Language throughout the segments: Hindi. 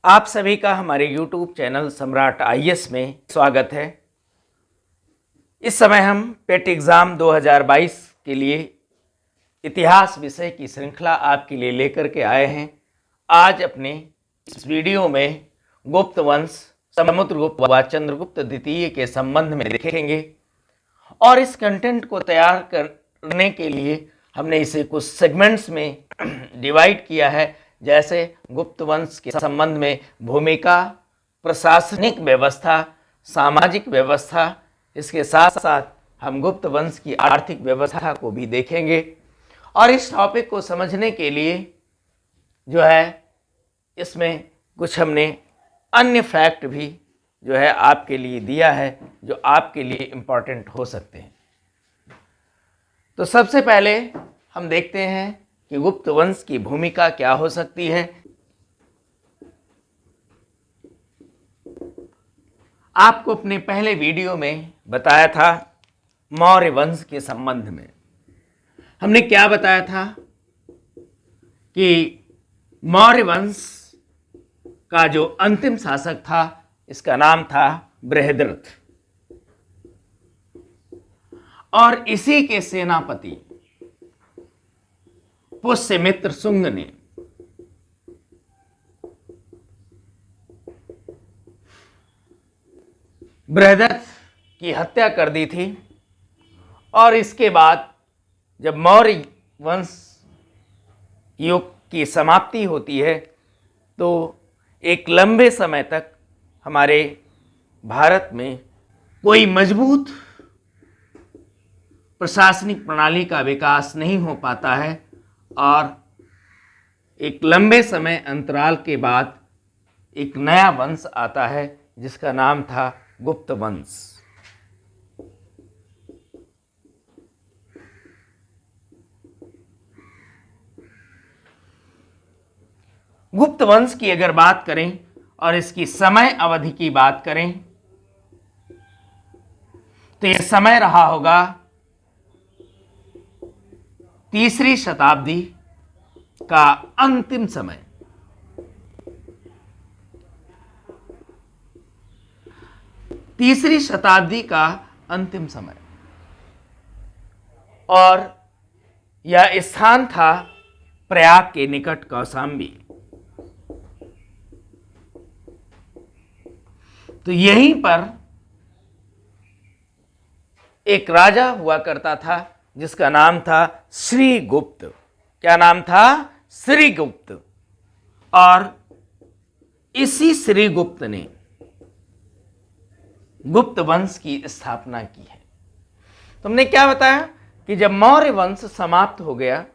आप सभी का हमारे YouTube चैनल सम्राट आईएएस में स्वागत है। इस समय हम पेट एग्ज़ाम 2022 के लिए इतिहास विषय की श्रृंखला आपके लिए लेकर के आए हैं। आज अपने इस वीडियो में गुप्त वंश, समुद्रगुप्त व चंद्रगुप्त द्वितीय के संबंध में देखेंगे और इस कंटेंट को तैयार करने के लिए हमने इसे कुछ सेगमेंट्स में डिवाइड किया है। जैसे गुप्त वंश के संबंध में भूमिका, प्रशासनिक व्यवस्था, सामाजिक व्यवस्था, इसके साथ साथ हम गुप्त वंश की आर्थिक व्यवस्था को भी देखेंगे। और इस टॉपिक को समझने के लिए जो है इसमें कुछ हमने अन्य फैक्ट भी जो है आपके लिए दिया है जो आपके लिए इम्पॉर्टेंट हो सकते हैं। तो सबसे पहले हम देखते हैं कि गुप्त वंश की भूमिका क्या हो सकती है। आपको अपने पहले वीडियो में बताया था मौर्य वंश के संबंध में। हमने क्या बताया था कि मौर्य वंश का जो अंतिम शासक था इसका नाम था बृहद्रथ और इसी के सेनापति पुष्यमित्र शुंग ने बृहद्रथ की हत्या कर दी थी। और इसके बाद जब मौर्य वंश युग की समाप्ति होती है तो एक लंबे समय तक हमारे भारत में कोई मजबूत प्रशासनिक प्रणाली का विकास नहीं हो पाता है और एक लंबे समय अंतराल के बाद एक नया वंश आता है जिसका नाम था गुप्त वंश। गुप्त वंश की अगर बात करें और इसकी समय अवधि की बात करें तो यह समय रहा होगा तीसरी शताब्दी का अंतिम समय। तीसरी शताब्दी का अंतिम समय और यह स्थान था प्रयाग के निकट कौशाम्बी। तो यहीं पर एक राजा हुआ करता था जिसका नाम था श्रीगुप्त। क्या नाम था? श्रीगुप्त। और इसी श्रीगुप्त ने गुप्त वंश की स्थापना की है। तुमने क्या बताया कि जब मौर्य वंश समाप्त हो गया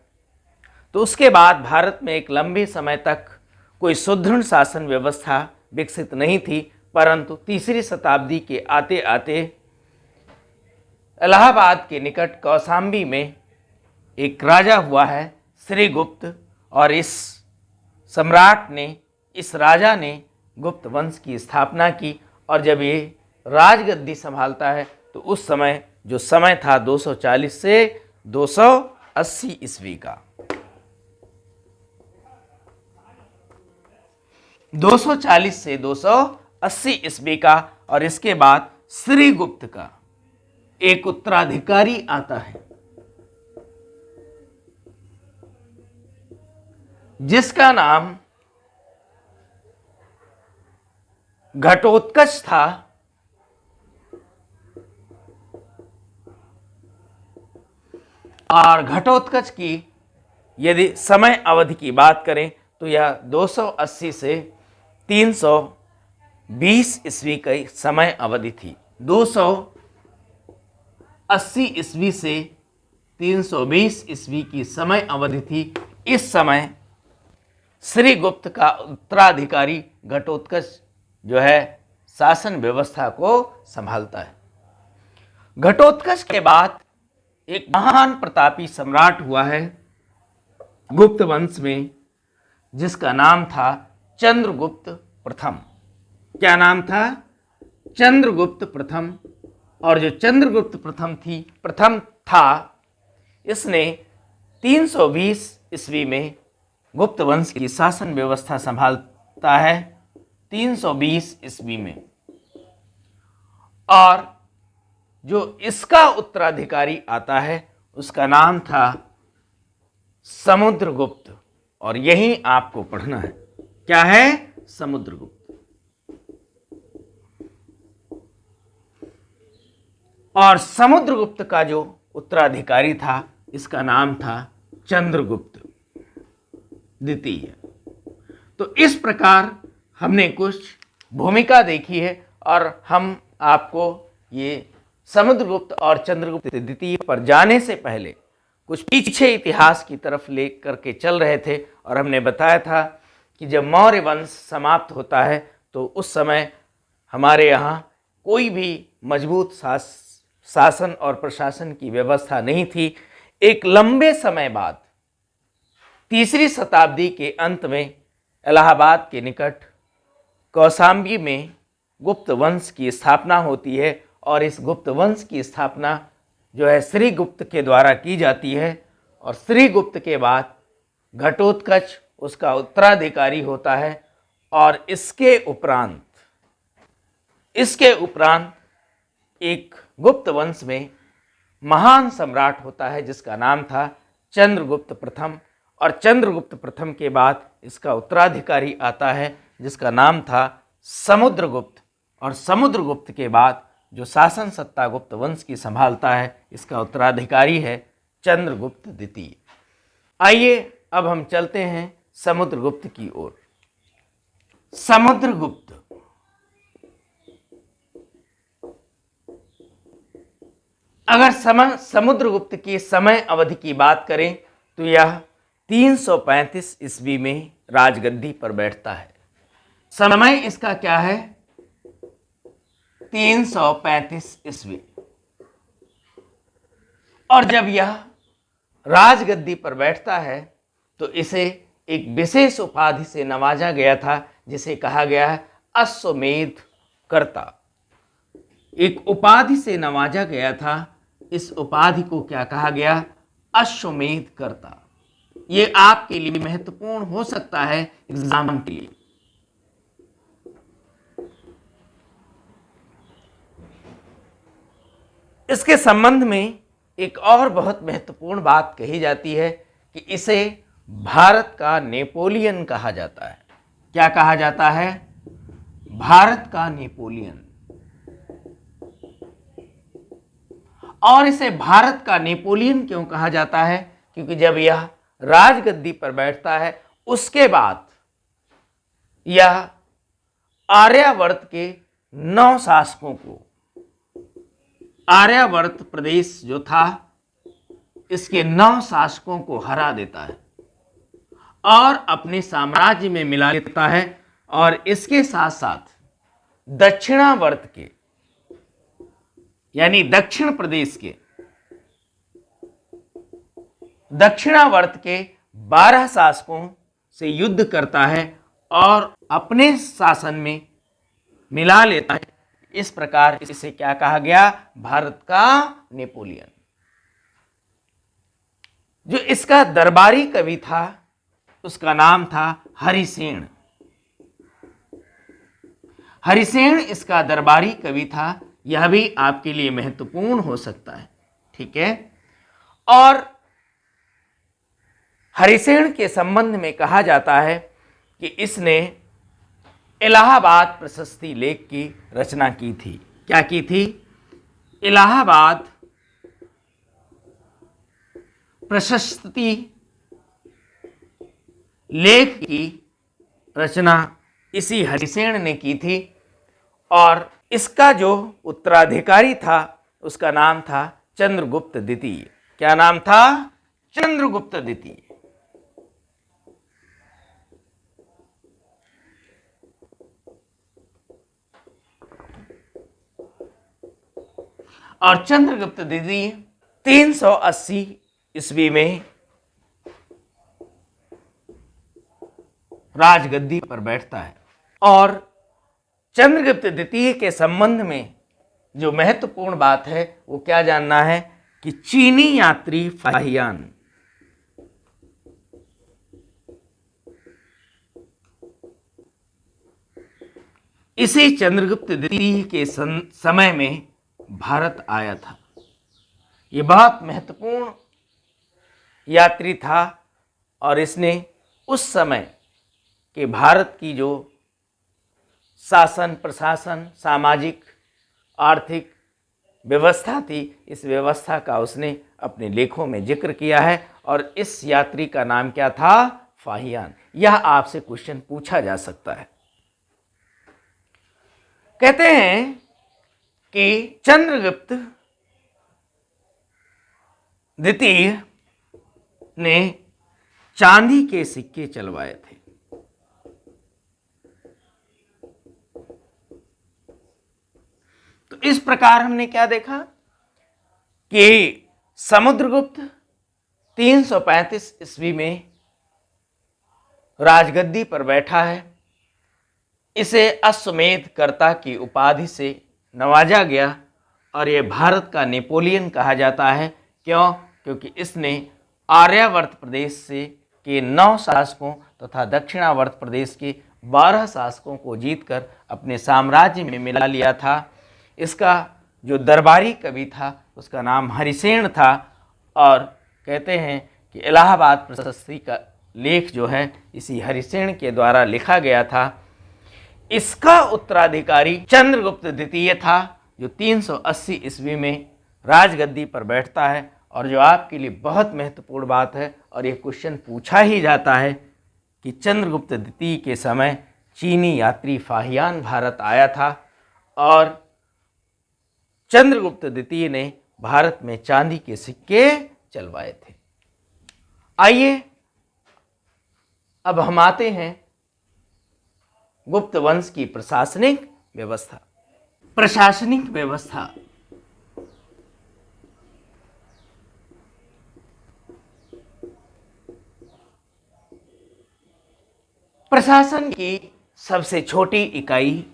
तो उसके बाद भारत में एक लंबे समय तक कोई सुदृढ़ शासन व्यवस्था विकसित नहीं थी, परंतु तीसरी शताब्दी के आते आते इलाहाबाद के निकट कौशाम्बी में एक राजा हुआ है श्रीगुप्त और इस सम्राट ने, इस राजा ने गुप्त वंश की स्थापना की। और जब ये राजगद्दी संभालता है तो उस समय जो समय था 240 से 280 ईस्वी का, 240 से 280 ईस्वी का। और इसके बाद श्रीगुप्त का एक उत्तराधिकारी आता है जिसका नाम घटोत्कच था। और घटोत्कच की यदि समय अवधि की बात करें तो यह 280 से 320 ईस्वी की समय अवधि थी। 280 ईस्वी से 320 ईस्वी की समय अवधि थी। इस समय श्रीगुप्त का उत्तराधिकारी घटोत्कच जो है शासन व्यवस्था को संभालता है। घटोत्कच के बाद एक महान प्रतापी सम्राट हुआ है गुप्त वंश में जिसका नाम था चंद्रगुप्त प्रथम। क्या नाम था? चंद्रगुप्त प्रथम। और जो चंद्रगुप्त प्रथम था इसने 320 ईस्वी में गुप्त वंश की शासन व्यवस्था संभालता है 320 ईस्वी में। और जो इसका उत्तराधिकारी आता है उसका नाम था समुद्रगुप्त। और यही आपको पढ़ना है, क्या है? समुद्रगुप्त। और समुद्रगुप्त का जो उत्तराधिकारी था इसका नाम था चंद्रगुप्त द्वितीय। तो इस प्रकार हमने कुछ भूमिका देखी है और हम आपको ये समुद्रगुप्त और चंद्रगुप्त द्वितीय पर जाने से पहले कुछ पीछे इतिहास की तरफ ले करके चल रहे थे। और हमने बताया था कि जब मौर्य वंश समाप्त होता है तो उस समय हमारे यहाँ कोई भी मजबूत शासन और प्रशासन की व्यवस्था नहीं थी। एक लंबे समय बाद तीसरी शताब्दी के अंत में इलाहाबाद के निकट कौशाम्बी में गुप्त वंश की स्थापना होती है। और इस गुप्त वंश की स्थापना जो है श्रीगुप्त के द्वारा की जाती है। और श्रीगुप्त के बाद घटोत्कच उसका उत्तराधिकारी होता है। और इसके उपरांत एक गुप्त वंश में महान सम्राट होता है जिसका नाम था चंद्रगुप्त प्रथम। और चंद्रगुप्त प्रथम के बाद इसका उत्तराधिकारी आता है जिसका नाम था समुद्रगुप्त। और समुद्रगुप्त के बाद जो शासन सत्ता गुप्त वंश की संभालता है इसका उत्तराधिकारी है चंद्रगुप्त द्वितीय। आइए अब हम चलते हैं समुद्रगुप्त की ओर। समुद्रगुप्त अगर समुद्रगुप्त की समय अवधि की बात करें तो यह 335 ईस्वी में राजगद्दी पर बैठता है। समय इसका क्या है? 335 ईस्वी। और जब यह राजगद्दी पर बैठता है तो इसे एक विशेष उपाधि से नवाजा गया था जिसे कहा गया है अश्वमेध कर्ता। एक उपाधि से नवाजा गया था। इस उपाधि को क्या कहा गया? अश्वमेध कर्ता। ये आपके लिए महत्वपूर्ण हो सकता है एग्जाम के लिए। इसके संबंध में एक और बहुत महत्वपूर्ण बात कही जाती है कि इसे भारत का नेपोलियन कहा जाता है। क्या कहा जाता है? भारत का नेपोलियन। और इसे भारत का नेपोलियन क्यों कहा जाता है? क्योंकि जब यह राजगद्दी पर बैठता है उसके बाद यह आर्यावर्त के 9 शासकों को, आर्यावर्त प्रदेश जो था इसके 9 शासकों को हरा देता है और अपने साम्राज्य में मिला लेता है। और इसके साथ साथ दक्षिणावर्त के यानी दक्षिण प्रदेश के दक्षिणावर्त के 12 शासकों से युद्ध करता है और अपने शासन में मिला लेता है। इस प्रकार इसे क्या कहा गया? भारत का नेपोलियन। जो इसका दरबारी कवि था उसका नाम था हरिसेन। हरिसेन इसका दरबारी कवि था। यह भी आपके लिए महत्वपूर्ण हो सकता है, ठीक है। और हरिसेन के संबंध में कहा जाता है कि इसने इलाहाबाद प्रशस्ति लेख की रचना की थी। क्या की थी? इलाहाबाद प्रशस्ति लेख की रचना इसी हरिसेन ने की थी। और इसका जो उत्तराधिकारी था उसका नाम था चंद्रगुप्त द्वितीय। क्या नाम था? चंद्रगुप्त द्वितीय। और चंद्रगुप्त द्वितीय 380 ईस्वी में राजगद्दी पर बैठता है। और चंद्रगुप्त द्वितीय के संबंध में जो महत्वपूर्ण बात है वो क्या जानना है कि चीनी यात्री फाहियान इसी चंद्रगुप्त द्वितीय के समय में भारत आया था। ये बहुत महत्वपूर्ण यात्री था और इसने उस समय के भारत की जो शासन, प्रशासन, सामाजिक, आर्थिक व्यवस्था थी, इस व्यवस्था का उसने अपने लेखों में जिक्र किया है। और इस यात्री का नाम क्या था? फाहियान। यह आपसे क्वेश्चन पूछा जा सकता है। कहते हैं कि चंद्रगुप्त द्वितीय ने चांदी के सिक्के चलवाए थे। तो इस प्रकार हमने क्या देखा कि समुद्रगुप्त 335 ईस्वी में राजगद्दी पर बैठा है। इसे अश्वमेध कर्ता की उपाधि से नवाजा गया और यह भारत का नेपोलियन कहा जाता है। क्यों? क्योंकि इसने आर्यावर्त प्रदेश से के 9 शासकों तथा दक्षिणावर्त प्रदेश के 12 शासकों को जीतकर अपने साम्राज्य में मिला लिया था। इसका जो दरबारी कवि था उसका नाम हरिसेन था और कहते हैं कि इलाहाबाद प्रशस्ति का लेख जो है इसी हरिसेन के द्वारा लिखा गया था। इसका उत्तराधिकारी चंद्रगुप्त द्वितीय था जो 380 ईस्वी में राजगद्दी पर बैठता है। और जो आपके लिए बहुत महत्वपूर्ण बात है और ये क्वेश्चन पूछा ही जाता है कि चंद्रगुप्त द्वितीय के समय चीनी यात्री फाहियान भारत आया था और चंद्रगुप्त द्वितीय ने भारत में चांदी के सिक्के चलवाए थे। आइए अब हम आते हैं गुप्त वंश की प्रशासनिक व्यवस्था। प्रशासनिक व्यवस्था प्रशासन की सबसे छोटी इकाई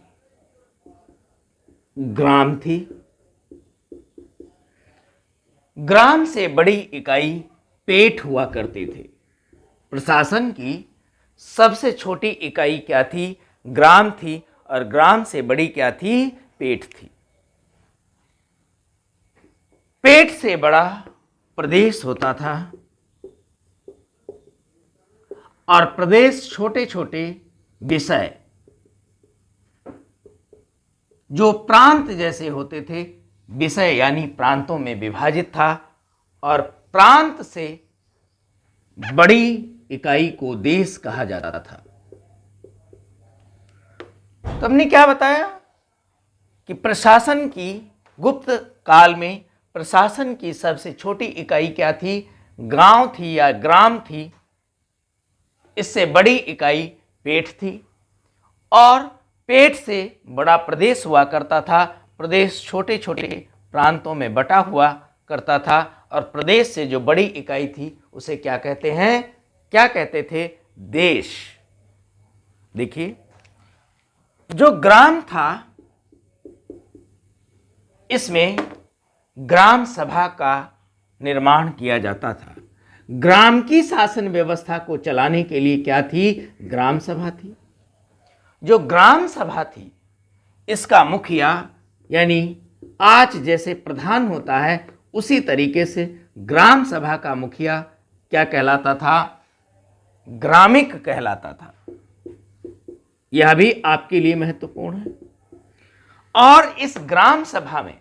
ग्राम थी। ग्राम से बड़ी इकाई पेट हुआ करते थे। प्रशासन की सबसे छोटी इकाई क्या थी? ग्राम थी और ग्राम से बड़ी क्या थी? पेट थी। पेट से बड़ा प्रदेश होता था और प्रदेश छोटे छोटे विषय जो प्रांत जैसे होते थे, विषय यानी प्रांतों में विभाजित था और प्रांत से बड़ी इकाई को देश कहा जाता था। तो हमने क्या बताया कि प्रशासन की गुप्त काल में प्रशासन की सबसे छोटी इकाई क्या थी? गांव थी या ग्राम थी। इससे बड़ी इकाई पेट थी और पेट से बड़ा प्रदेश हुआ करता था। प्रदेश छोटे छोटे प्रांतों में बटा हुआ करता था और प्रदेश से जो बड़ी इकाई थी उसे क्या कहते हैं? क्या कहते थे? देश। देखिए, जो ग्राम था इसमें ग्राम सभा का निर्माण किया जाता था। ग्राम की शासन व्यवस्था को चलाने के लिए क्या थी? ग्राम सभा थी। जो ग्राम सभा थी इसका मुखिया यानी आज जैसे प्रधान होता है उसी तरीके से ग्राम सभा का मुखिया क्या कहलाता था? ग्रामिक कहलाता था। यह भी आपके लिए महत्वपूर्ण है। और इस ग्राम सभा में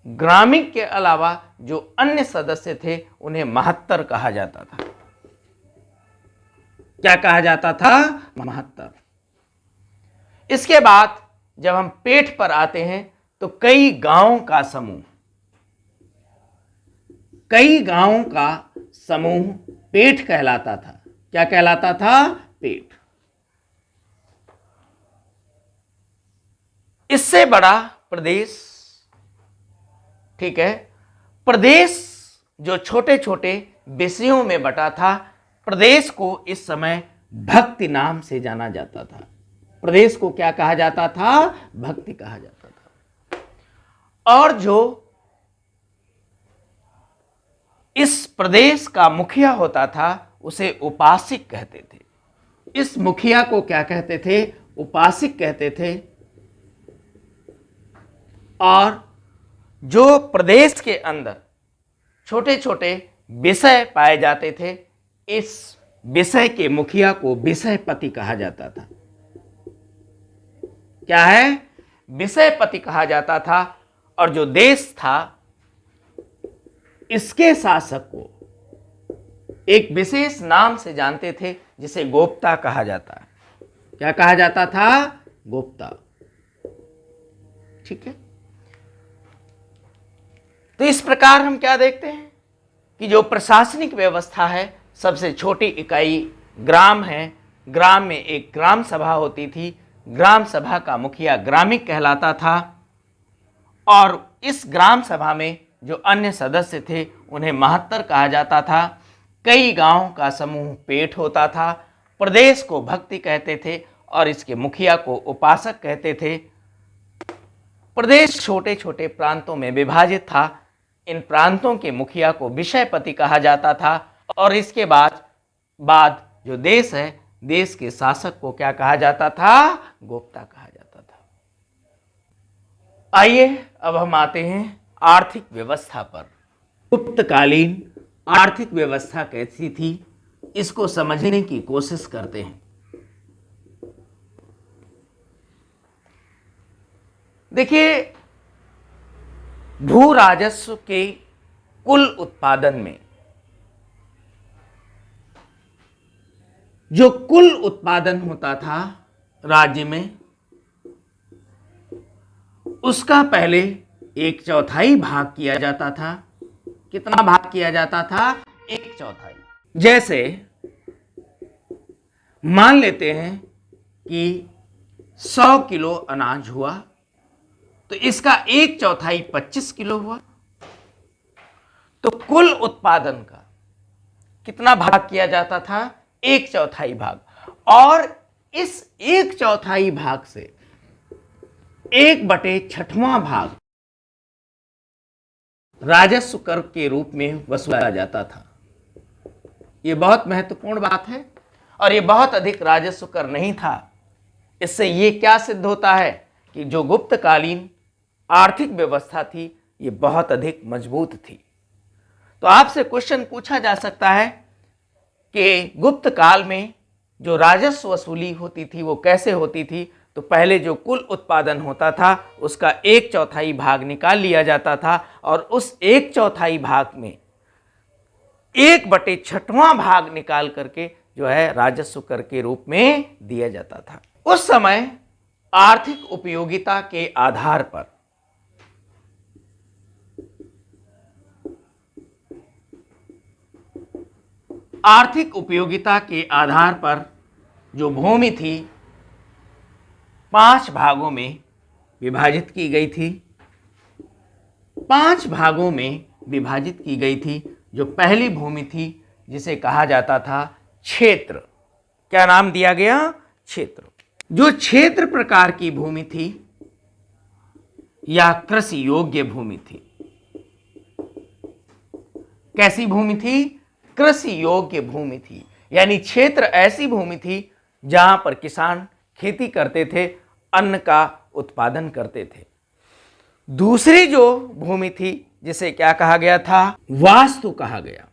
ग्रामिक के अलावा जो अन्य सदस्य थे उन्हें महत्तर कहा जाता था। क्या कहा जाता था? महत्तर। इसके बाद जब हम पेट पर आते हैं तो कई गांवों का समूह, कई गांवों का समूह पेट कहलाता था। क्या कहलाता था? पेट। इससे बड़ा प्रदेश, ठीक है, प्रदेश जो छोटे छोटे विषयों में बटा था, प्रदेश को इस समय भक्ति नाम से जाना जाता था। प्रदेश को क्या कहा जाता था? भक्ति कहा जाता था। और जो इस प्रदेश का मुखिया होता था उसे उपासिक कहते थे। इस मुखिया को क्या कहते थे? उपासिक कहते थे। और जो प्रदेश के अंदर छोटे छोटे विषय पाए जाते थे, इस विषय के मुखिया को विषयपति कहा जाता था। क्या है? विषयपति कहा जाता था। और जो देश था, इसके शासक को एक विशेष नाम से जानते थे, जिसे गोप्ता कहा जाता है। क्या कहा जाता था? गोप्ता। ठीक है। तो इस प्रकार हम क्या देखते हैं कि जो प्रशासनिक व्यवस्था है, सबसे छोटी इकाई ग्राम है। ग्राम में एक ग्राम सभा होती थी। ग्राम सभा का मुखिया ग्रामिक कहलाता था। और इस ग्राम सभा में जो अन्य सदस्य थे, उन्हें महत्तर कहा जाता था। कई गांवों का समूह पेट होता था। प्रदेश को भक्ति कहते थे और इसके मुखिया को उपासक कहते थे। प्रदेश छोटे छोटे प्रांतों में विभाजित था। इन प्रांतों के मुखिया को विषयपति कहा जाता था। और इसके बाद जो देश है, देश के शासक को क्या कहा जाता था? गोप्ता कहा जाता था। आइए अब हम आते हैं आर्थिक व्यवस्था पर। गुप्तकालीन आर्थिक व्यवस्था कैसी थी, इसको समझने की कोशिश करते हैं। देखिए, भू राजस्व के कुल उत्पादन में जो कुल उत्पादन होता था राज्य में, उसका पहले 1/4 भाग किया जाता था। कितना भाग किया जाता था? 1/4। जैसे मान लेते हैं कि 100 किलो अनाज हुआ, तो इसका 1/4 25 किलो हुआ। तो कुल उत्पादन का कितना भाग किया जाता था? 1/4 भाग। और इस 1/4 भाग से 1/6वां भाग राजस्व कर के रूप में वसूला जाता था। यह बहुत महत्वपूर्ण बात है। और यह बहुत अधिक राजस्व कर नहीं था। इससे यह क्या सिद्ध होता है कि जो गुप्तकालीन आर्थिक व्यवस्था थी, ये बहुत अधिक मजबूत थी। तो आपसे क्वेश्चन पूछा जा सकता है कि गुप्त काल में जो राजस्व वसूली होती थी वो कैसे होती थी? तो पहले जो कुल उत्पादन होता था, उसका 1/4 भाग निकाल लिया जाता था। और उस 1/4 भाग में 1/6वां भाग निकाल करके जो है राजस्व कर के रूप में दिया जाता था। उस समय आर्थिक उपयोगिता के आधार पर जो भूमि थी 5 भागों में विभाजित की गई थी। 5 भागों में विभाजित की गई थी। जो पहली भूमि थी, जिसे कहा जाता था क्षेत्र। क्या नाम दिया गया? क्षेत्र। जो क्षेत्र प्रकार की भूमि थी, या कृषि योग्य भूमि थी। कैसी भूमि थी? कृषि योग्य भूमि थी। यानी क्षेत्र ऐसी भूमि थी जहां पर किसान खेती करते थे, अन्न का उत्पादन करते थे। दूसरी जो भूमि थी, जिसे क्या कहा गया था? वास्तु कहा गया।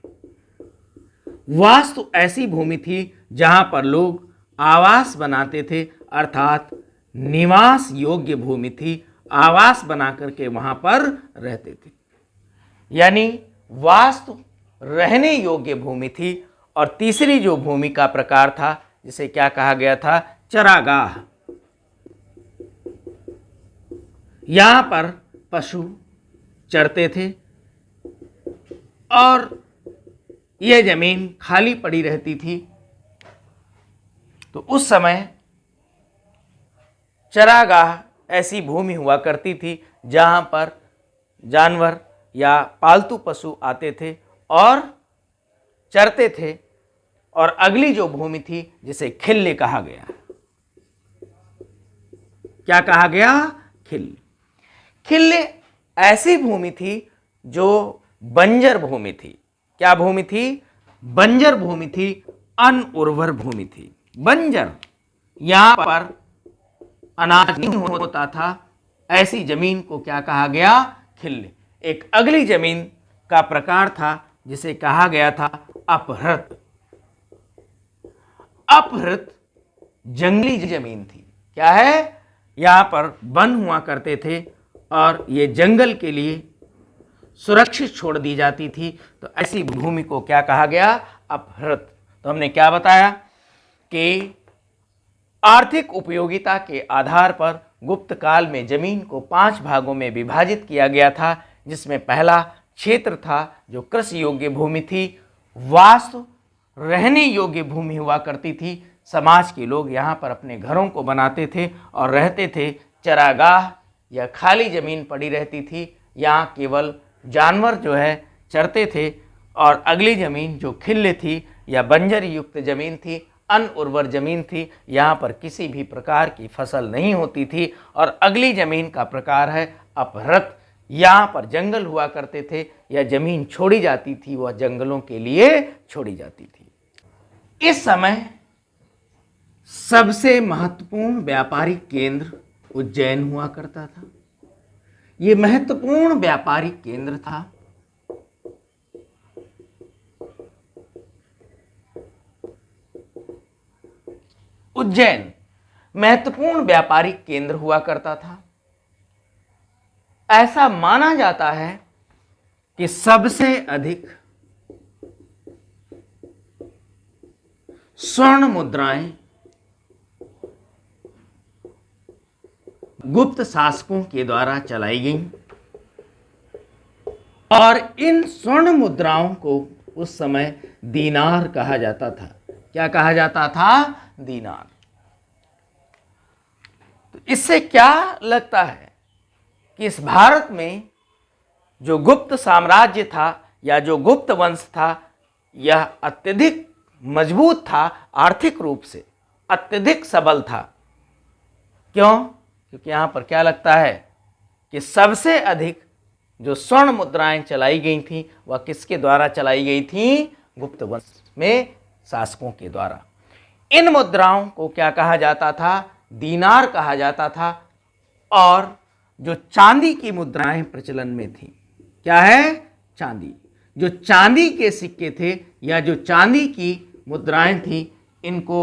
वास्तु ऐसी भूमि थी जहां पर लोग आवास बनाते थे, अर्थात निवास योग्य भूमि थी। आवास बना करके वहां पर रहते थे। यानी वास्तु रहने योग्य भूमि थी। और तीसरी जो भूमि का प्रकार था, जिसे क्या कहा गया था? चरागाह। यहां पर पशु चरते थे और यह जमीन खाली पड़ी रहती थी। तो उस समय चरागाह ऐसी भूमि हुआ करती थी जहां पर जानवर या पालतू पशु आते थे और चरते थे। और अगली जो भूमि थी, जिसे खिल्ली कहा गया। क्या कहा गया? खिल्ली। खिल्ली ऐसी भूमि थी जो बंजर भूमि थी। क्या भूमि थी? बंजर भूमि थी, अनउर्वर भूमि थी। बंजर, यहां पर अनाज नहीं होता था, ऐसी जमीन को क्या कहा गया? खिल्ली। एक अगली जमीन का प्रकार था जिसे कहा गया था अपहृत। अपहृत जंगली जमीन थी। क्या है? यहाँ पर वन हुआ करते थे और ये जंगल के लिए सुरक्षित छोड़ दी जाती थी, तो ऐसी भूमि को क्या कहा गया? अपहृत। तो हमने क्या बताया कि आर्थिक उपयोगिता के आधार पर गुप्त काल में जमीन को 5 भागों में विभाजित किया गया था, जिसमें पहला क्षेत्र था जो कृषि योग्य भूमि थी, वास्तु रहने योग्य भूमि हुआ करती थी। समाज के लोग यहाँ पर अपने घरों को बनाते थे और रहते थे। चरागाह या खाली जमीन पड़ी रहती थी, यहाँ केवल जानवर जो है चरते थे। और अगली जमीन जो खिल्ली थी या बंजर युक्त जमीन थी, अनउर्वर जमीन थी, यहाँ पर किसी भी प्रकार की फसल नहीं होती थी। और अगली जमीन का प्रकार है अपहृत। यहाँ पर जंगल हुआ करते थे या जमीन छोड़ी जाती थी, वह जंगलों के लिए छोड़ी जाती थी। इस समय सबसे महत्वपूर्ण व्यापारिक केंद्र उज्जैन हुआ करता था। ये महत्वपूर्ण व्यापारिक केंद्र था। उज्जैन महत्वपूर्ण व्यापारिक केंद्र हुआ करता था। ऐसा माना जाता है कि सबसे अधिक स्वर्ण मुद्राएं गुप्त शासकों के द्वारा चलाई गईं और इन स्वर्ण मुद्राओं को उस समय दीनार कहा जाता था। क्या कहा जाता था? दीनार। तो इससे क्या लगता है कि इस भारत में जो गुप्त साम्राज्य था या जो गुप्त वंश था, यह अत्यधिक मजबूत था, आर्थिक रूप से अत्यधिक सबल था। क्यों? क्योंकि यहाँ पर क्या लगता है कि सबसे अधिक जो स्वर्ण मुद्राएं चलाई गई थी वह किसके द्वारा चलाई गई थी? गुप्त वंश में शासकों के द्वारा। इन मुद्राओं को क्या कहा जाता था? दीनार कहा जाता था। और जो चांदी की मुद्राएं प्रचलन में थी, क्या है? चांदी। जो चांदी के सिक्के थे या जो चांदी की मुद्राएं थी, इनको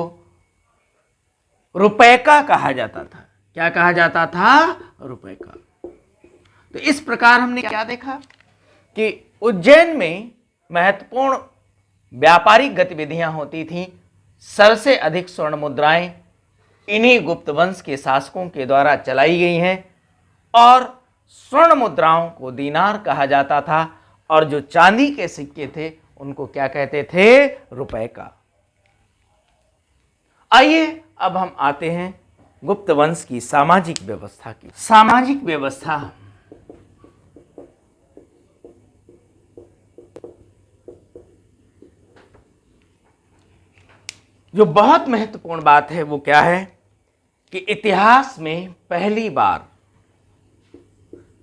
रुपए का कहा जाता था। क्या कहा जाता था? रुपए का। तो इस प्रकार हमने क्या देखा कि उज्जैन में महत्वपूर्ण व्यापारिक गतिविधियां होती थीं। सबसे अधिक स्वर्ण मुद्राएं इन्हीं गुप्त वंश के शासकों के द्वारा चलाई गई हैं और स्वर्ण मुद्राओं को दीनार कहा जाता था और जो चांदी के सिक्के थे उनको क्या कहते थे? रुपए का। आइए अब हम आते हैं गुप्त वंश की सामाजिक व्यवस्था की। सामाजिक व्यवस्था जो बहुत महत्वपूर्ण बात है वो क्या है कि इतिहास में पहली बार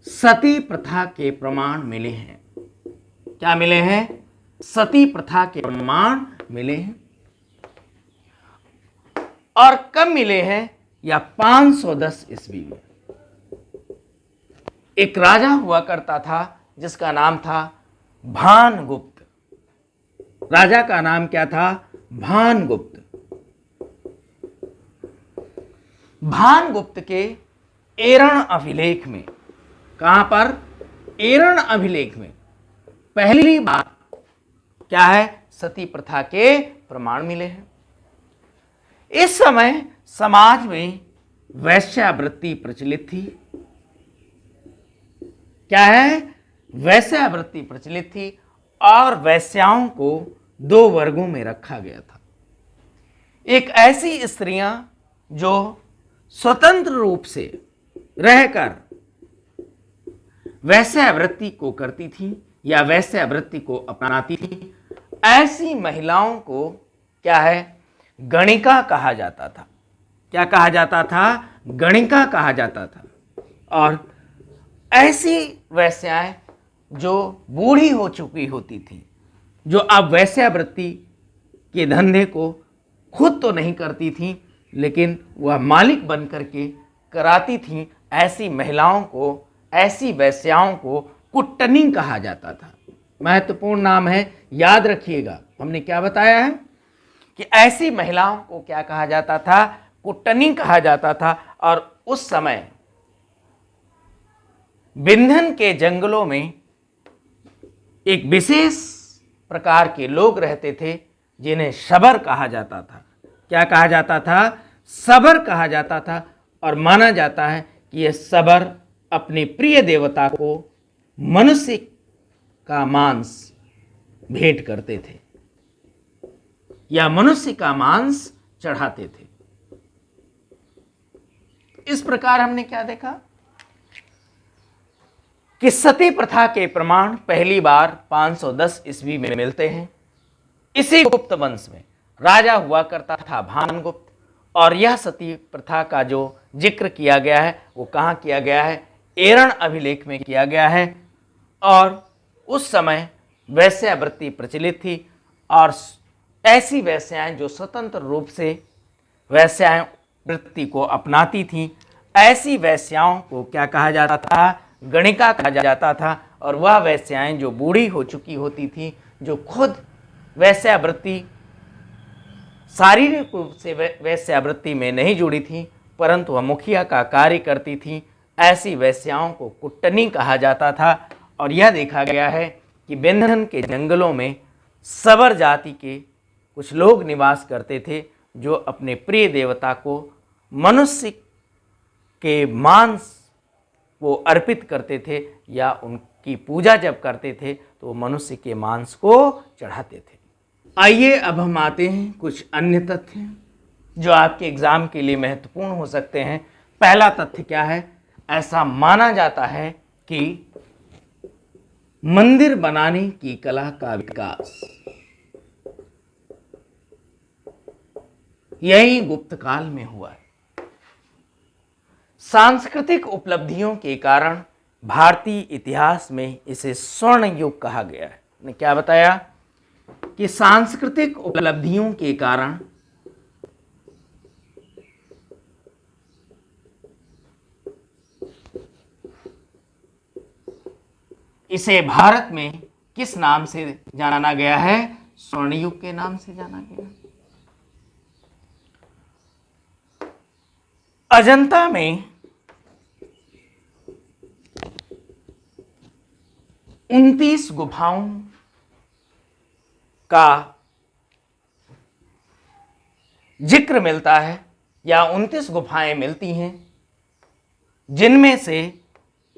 सती प्रथा के प्रमाण मिले हैं। क्या मिले हैं? सती प्रथा के प्रमाण मिले हैं। और कब मिले हैं? या 510 ईस्वी में। एक राजा हुआ करता था जिसका नाम था भानगुप्त। राजा का नाम क्या था? भानगुप्त। भानगुप्त के एरण अभिलेख में, कहां पर? एरण अभिलेख में पहली बार क्या है? सती प्रथा के प्रमाण मिले हैं। इस समय समाज में वैश्यावृत्ति प्रचलित थी। क्या है? वैश्यावृत्ति प्रचलित थी और वैश्याओं को 2 वर्गों में रखा गया था। एक ऐसी स्त्रियां जो स्वतंत्र रूप से रहकर वैश्यावृत्ति को करती थी या वैश्यावृत्ति को अपनाती थी, ऐसी महिलाओं को क्या है? गणिका कहा जाता था। क्या कहा जाता था? गणिका कहा जाता था। और ऐसी वैश्याएं जो बूढ़ी हो चुकी होती थी, जो अब वैश्यावृत्ति के धंधे को खुद तो नहीं करती थी, लेकिन वह मालिक बन करके कराती थीं, ऐसी महिलाओं को, ऐसी वेश्याओं को कुट्टनी कहा जाता था। महत्वपूर्ण नाम है, याद रखिएगा। हमने क्या बताया है कि ऐसी महिलाओं को क्या कहा जाता था? कुट्टनी कहा जाता था। और उस समय विंध्य के जंगलों में एक विशेष प्रकार के लोग रहते थे जिन्हें शबर कहा जाता था। क्या कहा जाता था? शबर कहा जाता था। और माना जाता है कि यह शबर अपने प्रिय देवता को मनुष्य का मांस भेंट करते थे या मनुष्य का मांस चढ़ाते थे। इस प्रकार हमने क्या देखा कि सती प्रथा के प्रमाण पहली बार 510 ईस्वी में मिलते हैं। इसी गुप्त वंश में राजा हुआ करता था भानुगुप्त, और यह सती प्रथा का जो जिक्र किया गया है वो कहाँ किया गया है? एरण अभिलेख में किया गया है। और उस समय वैश्यावृत्ति प्रचलित थी, और ऐसी वेश्याएं जो स्वतंत्र रूप से वैश्याएं वृत्ति को अपनाती थीं, ऐसी वेश्याओं को क्या कहा जाता था? गणिका कहा जाता था। और वह वेश्याएं जो बूढ़ी हो चुकी होती थीं, जो खुद वैश्यावृत्ति शारीरिक रूप से वैश्यावृत्ति में नहीं जुड़ी थी, परंतु वह मुखिया का कार्य करती थी, ऐसी वेश्याओं को कुट्टनी कहा जाता था। और यह देखा गया है कि विंध्य के जंगलों में शबर जाति के कुछ लोग निवास करते थे, जो अपने प्रिय देवता को मनुष्य के मांस वो अर्पित करते थे, या उनकी पूजा जब करते थे तो वो मनुष्य के मांस को चढ़ाते थे। आइए अब हम आते हैं कुछ अन्य तथ्य जो आपके एग्जाम के लिए महत्वपूर्ण हो सकते हैं। पहला तथ्य क्या है? ऐसा माना जाता है कि मंदिर बनाने की कला का विकास यही गुप्त काल में हुआ है। सांस्कृतिक उपलब्धियों के कारण भारतीय इतिहास में इसे स्वर्ण युग कहा गया है। ने क्या बताया कि सांस्कृतिक उपलब्धियों के कारण इसे भारत में किस नाम से जाना गया है? स्वर्ण युग के नाम से जाना गया। अजंता में 29 गुफाओं का जिक्र मिलता है, या 29 गुफाएं मिलती हैं, जिनमें से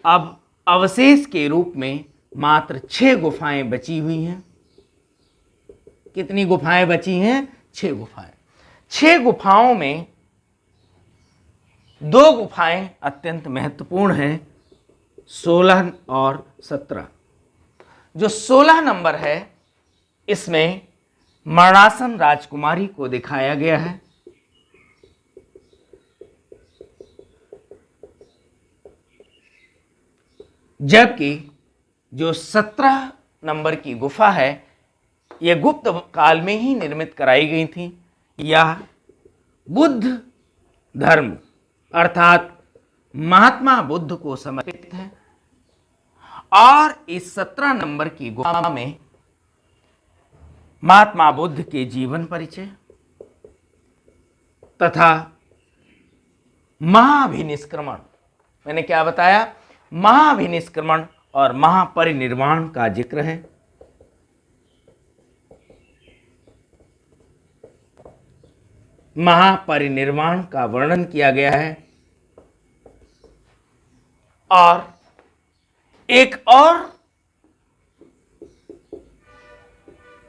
अब अवशेष के रूप में मात्र 6 गुफाएं बची हुई हैं। कितनी गुफाएं बची हैं? 6 गुफाएं। 6 गुफाओं में 2 गुफाएं अत्यंत महत्वपूर्ण हैं, 16 और 17। जो 16 नंबर है, इसमें मरणासन राजकुमारी को दिखाया गया है। जबकि जो 17 नंबर की गुफा है, यह गुप्त काल में ही निर्मित कराई गई थी। यह बुद्ध धर्म अर्थात महात्मा बुद्ध को समर्पित है। और इस 17 नंबर की गुफा में महात्मा बुद्ध के जीवन परिचय तथा महाभिनिष्क्रमण, मैंने क्या बताया? महाभिनिष्क्रमण और महापरिनिर्वाण का जिक्र है। महापरिनिर्वाण का वर्णन किया गया है। और एक और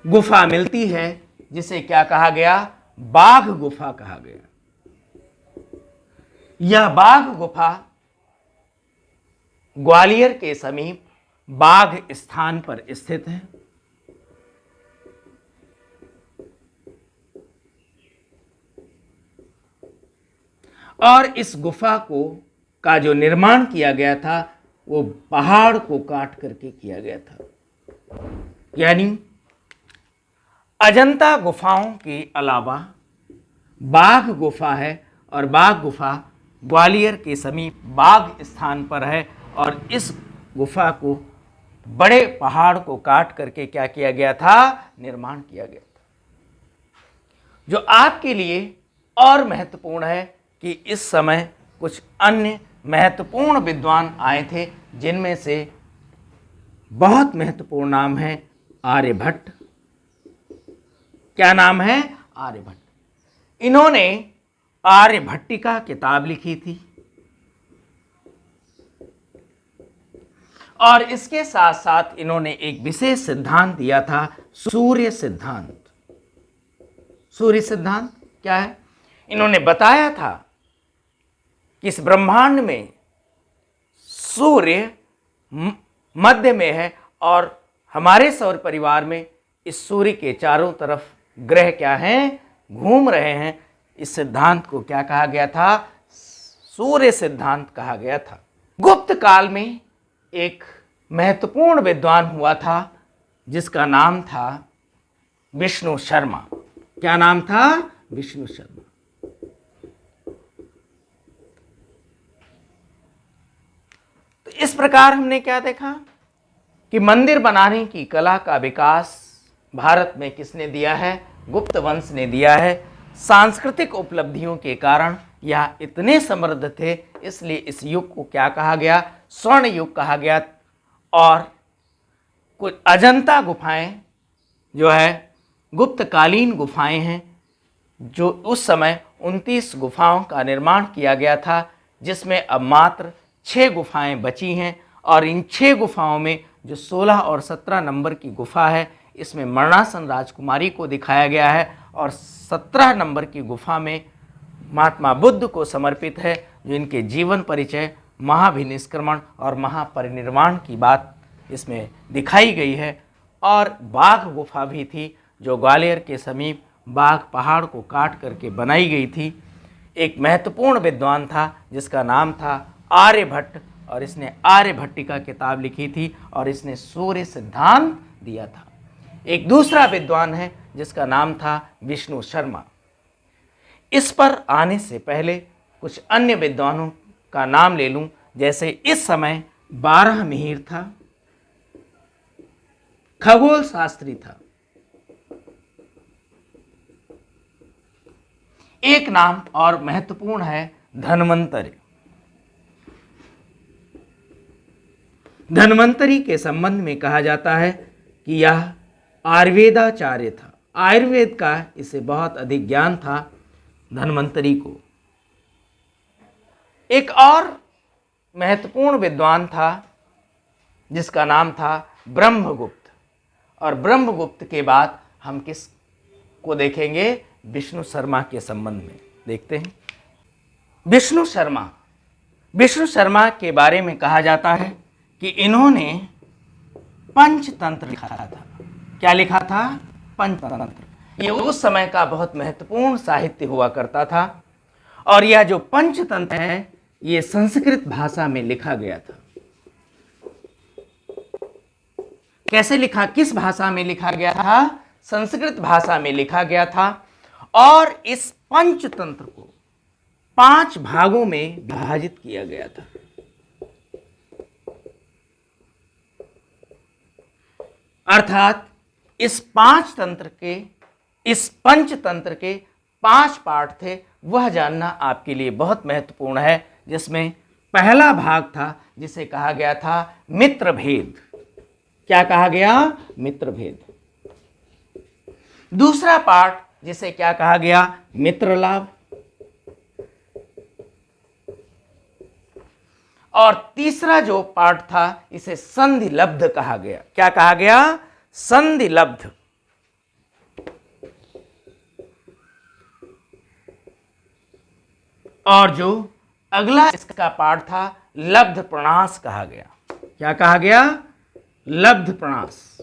गुफा मिलती है जिसे क्या कहा गया? बाघ गुफा कहा गया। यह बाघ गुफा ग्वालियर के समीप बाघ स्थान पर स्थित है। और इस गुफा का जो निर्माण किया गया था वो पहाड़ को काट करके किया गया था। यानी अजंता गुफाओं के अलावा बाघ गुफा है, और बाघ गुफा ग्वालियर के समीप बाघ स्थान पर है और इस गुफा को बड़े पहाड़ को काट करके क्या किया गया था, निर्माण किया गया था। जो आपके लिए और महत्वपूर्ण है कि इस समय कुछ अन्य महत्वपूर्ण विद्वान आए थे, जिनमें से बहुत महत्वपूर्ण नाम है आर्यभट्ट। क्या नाम है? आर्यभट्ट। इन्होंने आर्यभट्टिका किताब लिखी थी और इसके साथ साथ इन्होंने एक विशेष सिद्धांत दिया था, सूर्य सिद्धांत। सूर्य सिद्धांत क्या है? इन्होंने बताया था कि इस ब्रह्मांड में सूर्य मध्य में है और हमारे सौर परिवार में इस सूर्य के चारों तरफ ग्रह क्या हैं, घूम रहे हैं। इस सिद्धांत को क्या कहा गया था? सूर्य सिद्धांत कहा गया था। गुप्त काल में एक महत्वपूर्ण विद्वान हुआ था जिसका नाम था विष्णु शर्मा। क्या नाम था? विष्णु शर्मा। तो इस प्रकार हमने क्या देखा कि मंदिर बनाने की कला का विकास भारत में किसने दिया है? गुप्त वंश ने दिया है। सांस्कृतिक उपलब्धियों के कारण यह इतने समृद्ध थे, इसलिए इस युग को क्या कहा गया? स्वर्ण युग कहा गया। और कुछ अजंता गुफाएं जो है गुप्तकालीन गुफाएं हैं, जो उस समय 29 गुफाओं का निर्माण किया गया था, जिसमें अब मात्र 6 गुफाएं बची हैं। और इन 6 गुफाओं में जो 16 और 17 नंबर की गुफा है, इसमें मरणासन राजकुमारी को दिखाया गया है और 17 नंबर की गुफा में महात्मा बुद्ध को समर्पित है, जो इनके जीवन परिचय, महाभिनिष्क्रमण और महापरिनिर्वाण की बात इसमें दिखाई गई है। और बाघ गुफा भी थी, जो ग्वालियर के समीप बाघ पहाड़ को काट करके बनाई गई थी। एक महत्वपूर्ण विद्वान था जिसका नाम था आर्यभट्ट, और इसने आर्यभट्टिका किताब लिखी थी और इसने सूर्य सिद्धांत दिया था। एक दूसरा विद्वान है जिसका नाम था विष्णु शर्मा। इस पर आने से पहले कुछ अन्य विद्वानों का नाम ले लूं, जैसे इस समय 12 मिहिर था, खगोल शास्त्री था। एक नाम और महत्वपूर्ण है धन्वंतरि। धन्वंतरि के संबंध में कहा जाता है कि यह आयुर्वेदाचार्य था। आयुर्वेद का इसे बहुत अधिक ज्ञान था धन्वंतरि को। एक और महत्वपूर्ण विद्वान था जिसका नाम था ब्रह्मगुप्त। और ब्रह्मगुप्त के बाद हम किस को देखेंगे? विष्णु शर्मा के संबंध में देखते हैं। विष्णु शर्मा। विष्णु शर्मा के बारे में कहा जाता है कि इन्होंने पंचतंत्र लिखा था। क्या लिखा था? पंचतंत्र। ये उस समय का बहुत महत्वपूर्ण साहित्य हुआ करता था। और यह जो पंचतंत्र है, ये संस्कृत भाषा में लिखा गया था। कैसे लिखा? किस भाषा में लिखा गया था? संस्कृत भाषा में लिखा गया था। और इस पंचतंत्र को 5 भागों में विभाजित किया गया था। अर्थात इस पंचतंत्र के 5 पार्ट थे। वह जानना आपके लिए बहुत महत्वपूर्ण है, जिसमें पहला भाग था जिसे कहा गया था मित्र भेद। क्या कहा गया? मित्र भेद। दूसरा पार्ट जिसे क्या कहा गया? मित्र लाभ। और तीसरा जो पार्ट था, इसे संधि लब्ध कहा गया। क्या कहा गया? संधि लब्ध। और जो अगला इसका पार्ट था, लब्ध प्रणास कहा गया। क्या कहा गया? लब्ध प्रणास।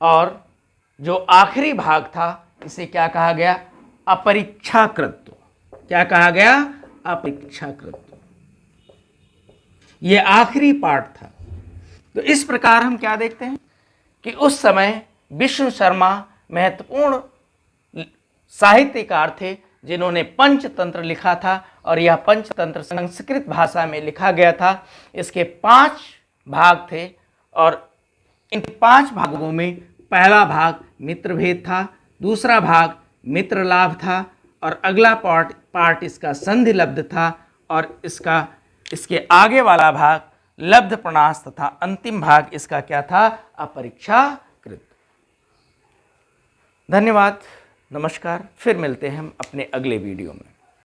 और जो आखिरी भाग था, इसे क्या कहा गया? अपरीक्षाकृत। क्या कहा गया? अपरीक्षाकृत। यह आखिरी पार्ट था। तो इस प्रकार हम क्या देखते हैं कि उस समय विष्णु शर्मा महत्वपूर्ण साहित्यकार थे, जिन्होंने पंचतंत्र लिखा था और यह पंचतंत्र संस्कृत भाषा में लिखा गया था। इसके 5 भाग थे और इन 5 भागों में पहला भाग मित्रभेद था, दूसरा भाग मित्रलाभ था और अगला पार्ट इसका संधि लब्ध था और इसके आगे वाला भाग लब्ध प्रणास तथा अंतिम भाग इसका क्या था, अपरीक्षाकृत। धन्यवाद, नमस्कार, फिर मिलते हैं हम अपने अगले वीडियो में।